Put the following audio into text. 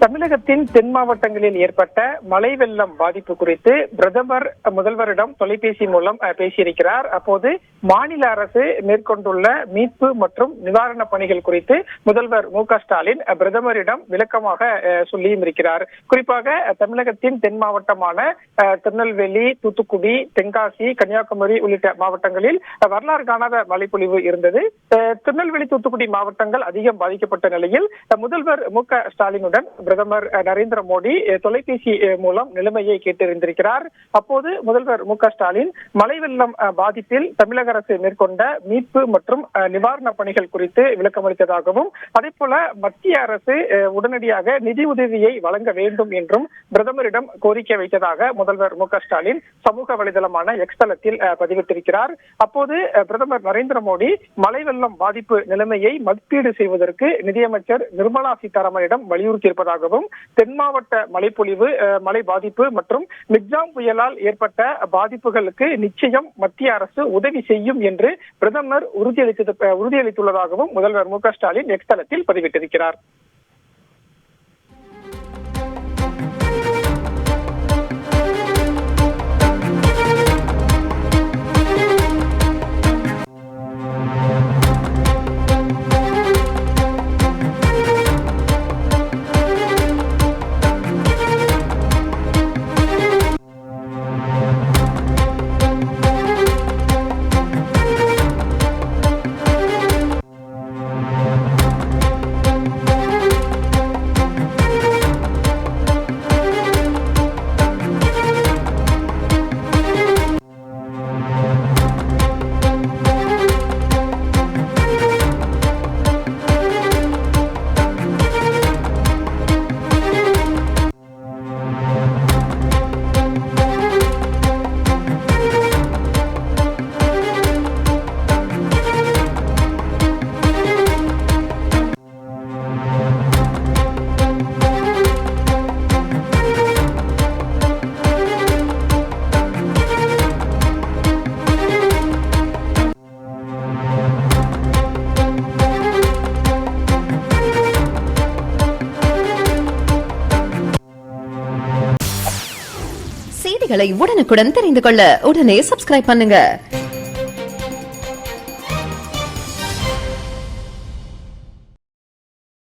தமிழகத்தின் தென் மாவட்டங்களில் ஏற்பட்ட மழை வெள்ளம் பாதிப்பு குறித்து பிரதமர் முதல்வரிடம் தொலைபேசி மூலம் பேசியிருக்கிறார். அப்போது மாநில அரசு மேற்கொண்டுள்ள மீட்பு மற்றும் நிவாரண பணிகள் குறித்து முதல்வர் மு.க. ஸ்டாலின் பிரதமரிடம் விளக்கமாக சொல்லியும் இருக்கிறார். குறிப்பாக தமிழகத்தின் தென் மாவட்டமான திருநெல்வேலி, தூத்துக்குடி, தென்காசி, கன்னியாகுமரி உள்ளிட்ட மாவட்டங்களில் வரலாறு காணாத மழைப்பொழிவு இருந்தது. திருநெல்வேலி, தூத்துக்குடி மாவட்டங்கள் அதிகம் பாதிக்கப்பட்ட நிலையில் முதல்வர் மு.க. ஸ்டாலினுடன் பிரதமர் நரேந்திர மோடி தொலைபேசி மூலம் நிலைமையை கேட்டறிந்திருக்கிறார். அப்போது முதல்வர் மு.க. ஸ்டாலின் மழை வெள்ளம் பாதிப்பில் தமிழக அரசு மேற்கொண்ட மீட்பு மற்றும் நிவாரண பணிகள் குறித்து விளக்கமளித்ததாகவும் அதே போல மத்திய அரசு உடனடியாக நிதி உதவியை வழங்க வேண்டும் என்றும் பிரதமரிடம் கோரிக்கை வைத்ததாக முதல்வர் மு.க. ஸ்டாலின் சமூக வலைதளமான எக்ஸ் தளத்தில் பதிவிட்டிருக்கிறார். அப்போது பிரதமர் நரேந்திர மோடி மழை வெள்ளம் பாதிப்பு நிலைமையை மதிப்பீடு செய்வதற்கு நிதியமைச்சர் நிர்மலா சீதாராமனிடம் வலியுறுத்தியிருப்பதாகவும் தென் மாவட்ட மழைப்பொழிவு, மழை பாதிப்பு மற்றும் மிக்ஜாம் புயலால் ஏற்பட்ட பாதிப்புகளுக்கு நிச்சயம் மத்திய அரசு உதவி செய்யும் என்று பிரதமர் உறுதியளித்துள்ளதாகவும் முதல்வர் மு.க. ஸ்டாலின் எக்ஸ் தளத்தில் பதிவிட்டிருக்கிறார். செய்திகளை உடனுக்குடன் தெரிந்து கொள்ள உடனே சப்ஸ்கிரைப் பண்ணுங்க.